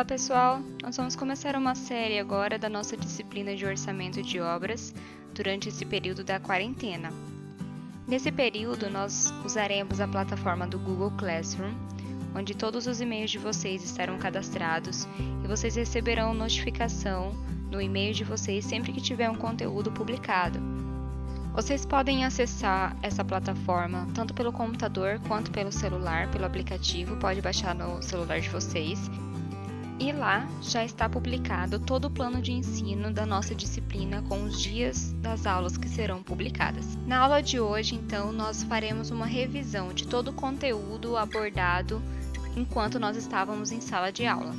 Olá pessoal, nós vamos começar uma série agora da nossa disciplina de orçamento de obras durante esse período da quarentena. Nesse período nós usaremos a plataforma do Google Classroom, onde todos os e-mails de vocês estarão cadastrados e vocês receberão notificação no e-mail de vocês sempre que tiver um conteúdo publicado. Vocês podem acessar essa plataforma tanto pelo computador quanto pelo celular, pelo aplicativo, pode baixar no celular de vocês. E lá já está publicado todo o plano de ensino da nossa disciplina com os dias das aulas que serão publicadas. Na aula de hoje, então, nós faremos uma revisão de todo o conteúdo abordado enquanto nós estávamos em sala de aula.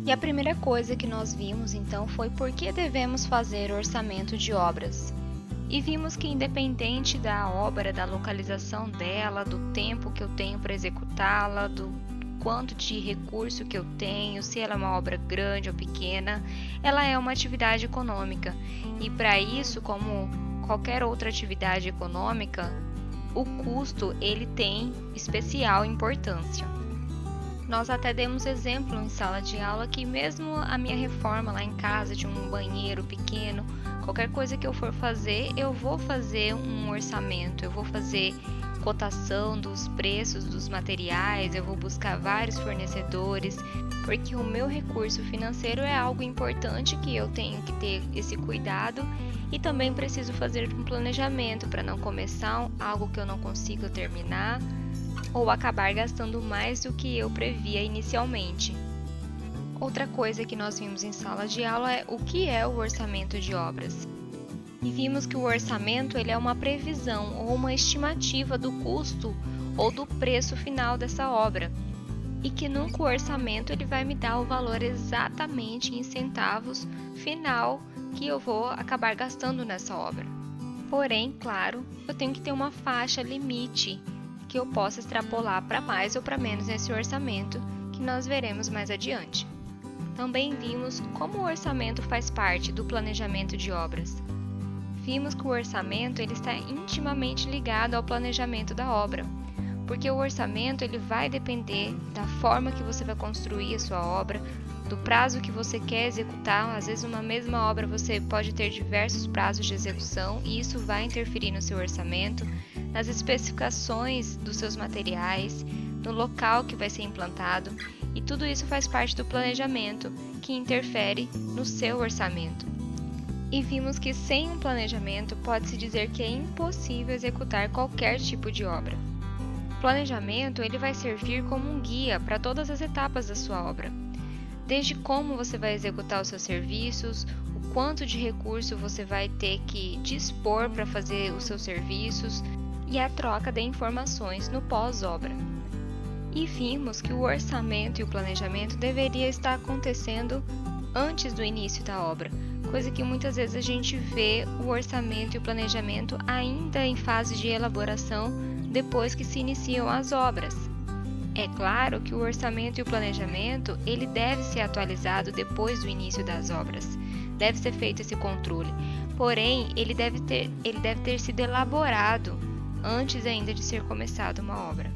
E a primeira coisa que nós vimos, então, foi por que devemos fazer orçamento de obras. E vimos que independente da obra, da localização dela, do tempo que eu tenho para executá-la, do quanto de recurso que eu tenho, se ela é uma obra grande ou pequena, ela é uma atividade econômica. E para isso, como qualquer outra atividade econômica, o custo ele tem especial importância. Nós até demos exemplo em sala de aula que mesmo a minha reforma lá em casa de um banheiro pequeno, qualquer coisa que eu for fazer, eu vou fazer um orçamento, eu vou fazer cotação dos preços dos materiais, eu vou buscar vários fornecedores, porque o meu recurso financeiro é algo importante que eu tenho que ter esse cuidado e também preciso fazer um planejamento para não começar algo que eu não consigo terminar ou acabar gastando mais do que eu previa inicialmente. Outra coisa que nós vimos em sala de aula é o que é o orçamento de obras. E vimos que o orçamento ele é uma previsão ou uma estimativa do custo ou do preço final dessa obra. E que nunca o orçamento ele vai me dar o valor exatamente em centavos final que eu vou acabar gastando nessa obra. Porém, claro, eu tenho que ter uma faixa limite que eu possa extrapolar para mais ou para menos nesse orçamento, que nós veremos mais adiante. Também vimos como o orçamento faz parte do planejamento de obras. Vimos que o orçamento ele está intimamente ligado ao planejamento da obra, porque o orçamento ele vai depender da forma que você vai construir a sua obra, do prazo que você quer executar. Às vezes uma mesma obra você pode ter diversos prazos de execução e isso vai interferir no seu orçamento, nas especificações dos seus materiais, no local que vai ser implantado, e tudo isso faz parte do planejamento que interfere no seu orçamento. E vimos que sem um planejamento pode-se dizer que é impossível executar qualquer tipo de obra. O planejamento ele vai servir como um guia para todas as etapas da sua obra, desde como você vai executar os seus serviços, o quanto de recurso você vai ter que dispor para fazer os seus serviços e a troca de informações no pós-obra. E vimos que o orçamento e o planejamento deveria estar acontecendo antes do início da obra, coisa que muitas vezes a gente vê o orçamento e o planejamento ainda em fase de elaboração depois que se iniciam as obras. É claro que o orçamento e o planejamento ele deve ser atualizado depois do início das obras, deve ser feito esse controle, porém ele deve ter sido elaborado antes ainda de ser começada uma obra.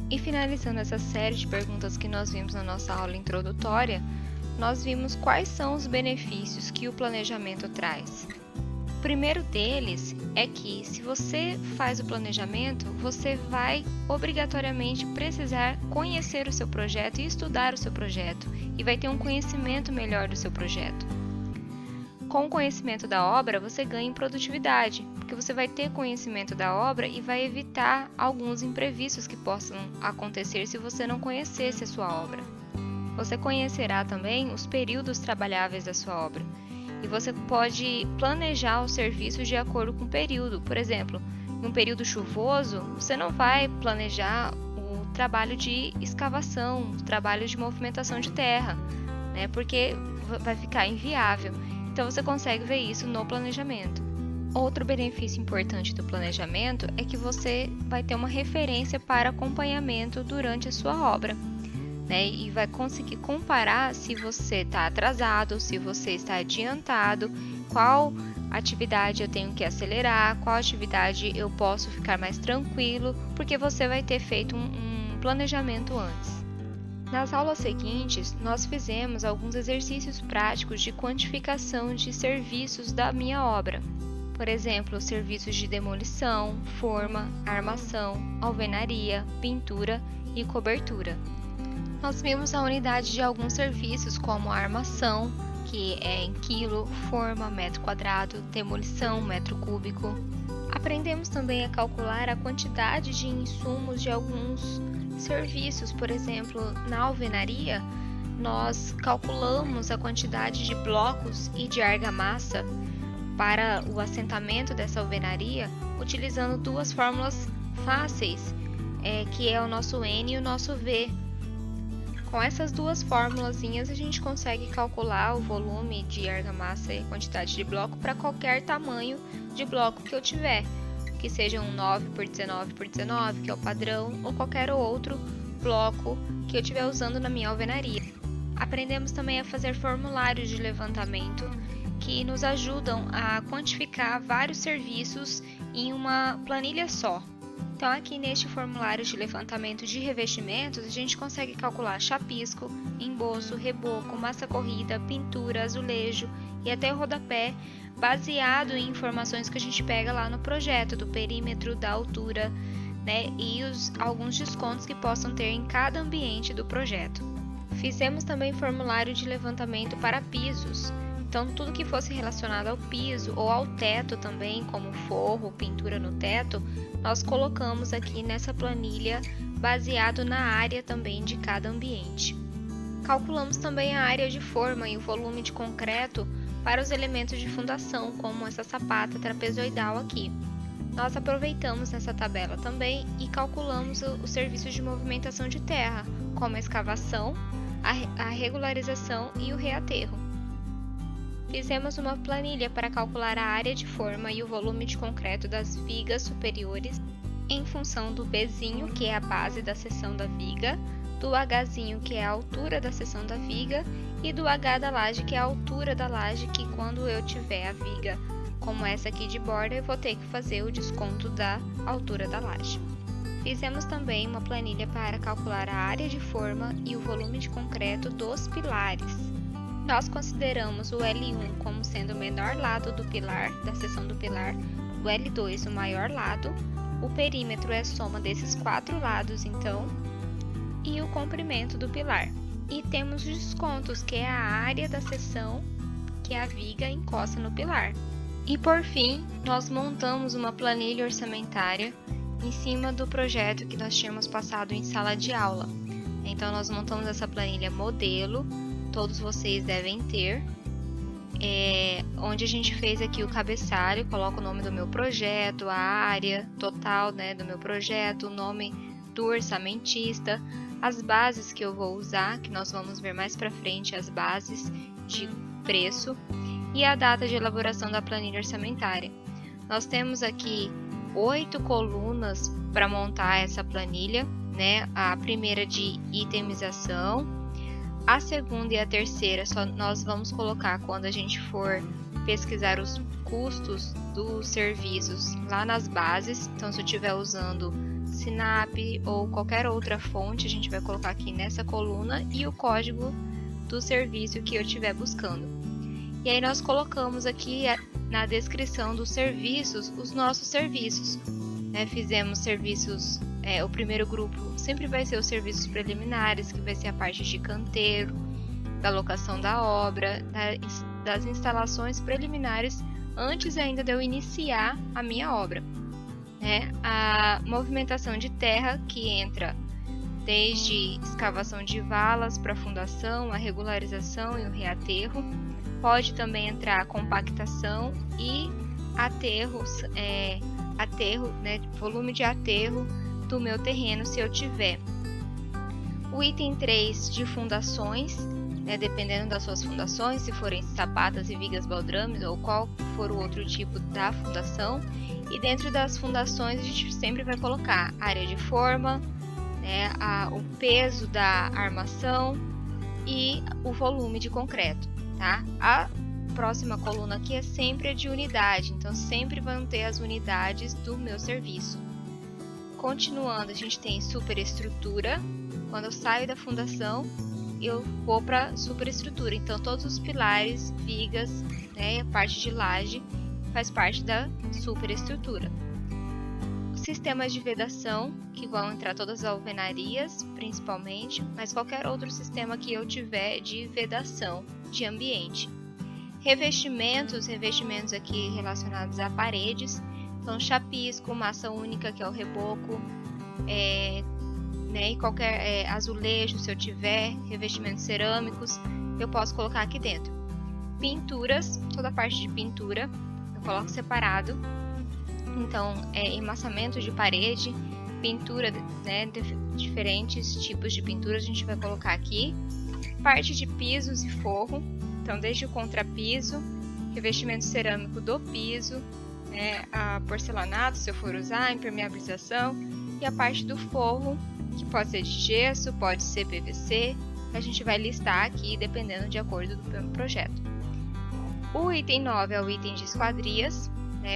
E finalizando essa série de perguntas que nós vimos na nossa aula introdutória, nós vimos quais são os benefícios que o planejamento traz. O primeiro deles é que, se você faz o planejamento, você vai obrigatoriamente precisar conhecer o seu projeto e estudar o seu projeto, e vai ter um conhecimento melhor do seu projeto. Com o conhecimento da obra, você ganha em produtividade, porque você vai ter conhecimento da obra e vai evitar alguns imprevistos que possam acontecer se você não conhecesse a sua obra. Você conhecerá também os períodos trabalháveis da sua obra e você pode planejar os serviços de acordo com o período. Por exemplo, em um período chuvoso, você não vai planejar o trabalho de escavação, o trabalho de movimentação de terra, né? Porque vai ficar inviável. Então você consegue ver isso no planejamento. Outro benefício importante do planejamento é que você vai ter uma referência para acompanhamento durante a sua obra. E vai conseguir comparar se você está atrasado, se você está adiantado, qual atividade eu tenho que acelerar, qual atividade eu posso ficar mais tranquilo, porque você vai ter feito um planejamento antes. Nas aulas seguintes, nós fizemos alguns exercícios práticos de quantificação de serviços da minha obra. Por exemplo, serviços de demolição, forma, armação, alvenaria, pintura e cobertura. Nós vimos a unidade de alguns serviços como a armação, que é em quilo, forma, metro quadrado, demolição, metro cúbico. Aprendemos também a calcular a quantidade de insumos de alguns serviços. Por exemplo, na alvenaria, nós calculamos a quantidade de blocos e de argamassa para o assentamento dessa alvenaria utilizando duas fórmulas fáceis, que é o nosso N e o nosso V. Com essas duas formulazinhas a gente consegue calcular o volume de argamassa e a quantidade de bloco para qualquer tamanho de bloco que eu tiver, que seja um 9 por 19 por 19, que é o padrão, ou qualquer outro bloco que eu estiver usando na minha alvenaria. Aprendemos também a fazer formulários de levantamento que nos ajudam a quantificar vários serviços em uma planilha só. Então aqui neste formulário de levantamento de revestimentos, a gente consegue calcular chapisco, emboço, reboco, massa corrida, pintura, azulejo e até o rodapé, baseado em informações que a gente pega lá no projeto, do perímetro, da altura, né, e alguns descontos que possam ter em cada ambiente do projeto. Fizemos também formulário de levantamento para pisos. Então, tudo que fosse relacionado ao piso ou ao teto também, como forro, pintura no teto, nós colocamos aqui nessa planilha baseado na área também de cada ambiente. Calculamos também a área de forma e o volume de concreto para os elementos de fundação, como essa sapata trapezoidal aqui. Nós aproveitamos nessa tabela também e calculamos os serviços de movimentação de terra, como a escavação, a regularização e o reaterro. Fizemos uma planilha para calcular a área de forma e o volume de concreto das vigas superiores em função do Bzinho, que é a base da seção da viga, do Hzinho, que é a altura da seção da viga, e do H da laje, que é a altura da laje, que quando eu tiver a viga como essa aqui de borda, eu vou ter que fazer o desconto da altura da laje. Fizemos também uma planilha para calcular a área de forma e o volume de concreto dos pilares. Nós consideramos o L1 como sendo o menor lado do pilar, da seção do pilar, o L2 o maior lado, o perímetro é a soma desses quatro lados, então, e o comprimento do pilar. E temos os descontos, que é a área da seção que a viga encosta no pilar. E por fim, nós montamos uma planilha orçamentária em cima do projeto que nós tínhamos passado em sala de aula. Então, nós montamos essa planilha modelo, todos vocês devem ter, onde a gente fez aqui o cabeçalho, coloca o nome do meu projeto, a área total, né, do meu projeto, o nome do orçamentista, as bases que eu vou usar, que nós vamos ver mais para frente, as bases de preço e a data de elaboração da planilha orçamentária. Nós temos aqui 8 colunas para montar essa planilha, né? A primeira de itemização, a segunda e a terceira nós vamos colocar quando a gente for pesquisar os custos dos serviços lá nas bases. Então, se eu estiver usando Sinap ou qualquer outra fonte, a gente vai colocar aqui nessa coluna e o código do serviço que eu estiver buscando. E aí nós colocamos aqui na descrição dos serviços os nossos serviços. Fizemos serviços, o primeiro grupo sempre vai ser os serviços preliminares, que vai ser a parte de canteiro, da locação da obra, das instalações preliminares antes ainda de eu iniciar a minha obra. A movimentação de terra, que entra desde escavação de valas para fundação, a regularização e o reaterro. Pode também entrar a compactação e aterros, volume de aterro do meu terreno, se eu tiver. O item 3 de fundações, dependendo das suas fundações, se forem sapatas e vigas baldrames ou qual for o outro tipo da fundação. E dentro das fundações a gente sempre vai colocar a área de forma, o peso da armação e o volume de concreto. Tá? A próxima coluna aqui é sempre a de unidade, então sempre vão ter as unidades do meu serviço. Continuando, a gente tem superestrutura, Quando eu saio da fundação, eu vou para a superestrutura. Então, todos os pilares, vigas, né, a parte de laje faz parte da superestrutura. Sistemas de vedação, que vão entrar todas as alvenarias, principalmente, mas qualquer outro sistema que eu tiver de vedação de ambiente. Revestimentos aqui relacionados a paredes, então chapisco, massa única, que é o reboco, né, e qualquer azulejo, se eu tiver, revestimentos cerâmicos, eu posso colocar aqui dentro. Pinturas, toda a parte de pintura, eu coloco separado. Então, emassamento de parede, pintura, né, diferentes tipos de pintura a gente vai colocar aqui. Parte de pisos e forro, então desde o contrapiso, revestimento cerâmico do piso, a porcelanato, se eu for usar, impermeabilização, e a parte do forro, que pode ser de gesso, pode ser PVC, a gente vai listar aqui dependendo de acordo do projeto. O item 9 é o item de esquadrias,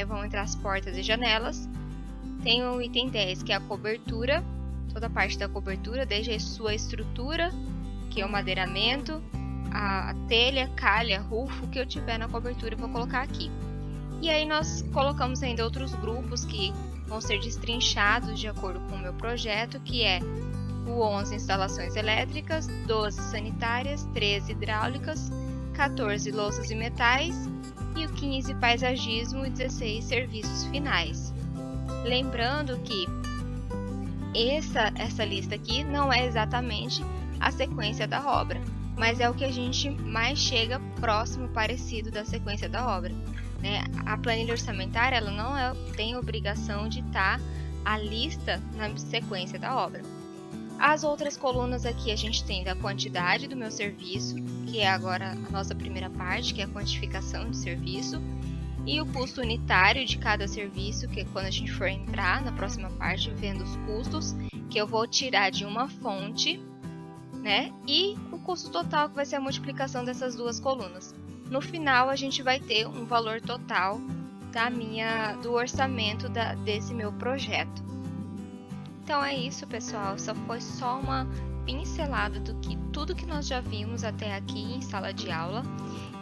vão entrar as portas e janelas. Tem o item 10, que é a cobertura, toda a parte da cobertura, desde a sua estrutura, que é o madeiramento, a telha, calha, rufo, que eu tiver na cobertura eu vou colocar aqui. E aí nós colocamos ainda outros grupos que vão ser destrinchados de acordo com o meu projeto, que é o 11 instalações elétricas, 12 sanitárias, 13 hidráulicas, 14 louças e metais e o 15 paisagismo e 16 serviços finais. Lembrando que essa lista aqui não é exatamente a sequência da obra, mas é o que a gente mais chega próximo, parecido da sequência da obra. A planilha orçamentária ela não tem obrigação de estar a lista na sequência da obra. As outras colunas aqui a gente tem da quantidade do meu serviço, que é agora a nossa primeira parte, que é a quantificação de serviço, e o custo unitário de cada serviço, que é quando a gente for entrar na próxima parte, vendo os custos, que eu vou tirar de uma fonte, e o custo total, que vai ser a multiplicação dessas duas colunas. No final, a gente vai ter um valor total do orçamento desse meu projeto. Então é isso, pessoal. Foi só uma pincelada do que tudo que nós já vimos até aqui em sala de aula.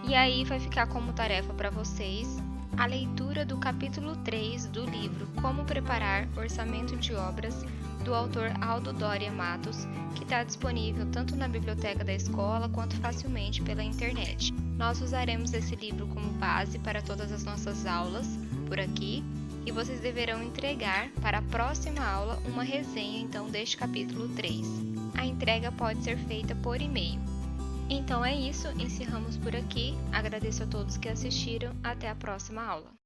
E aí vai ficar como tarefa para vocês a leitura do capítulo 3 do livro Como Preparar Orçamento de Obras, do autor Aldo Doria Matos, que está disponível tanto na biblioteca da escola quanto facilmente pela internet. Nós usaremos esse livro como base para todas as nossas aulas por aqui, e vocês deverão entregar para a próxima aula uma resenha então deste capítulo 3. A entrega pode ser feita por e-mail. Então é isso, encerramos por aqui. Agradeço a todos que assistiram. Até a próxima aula.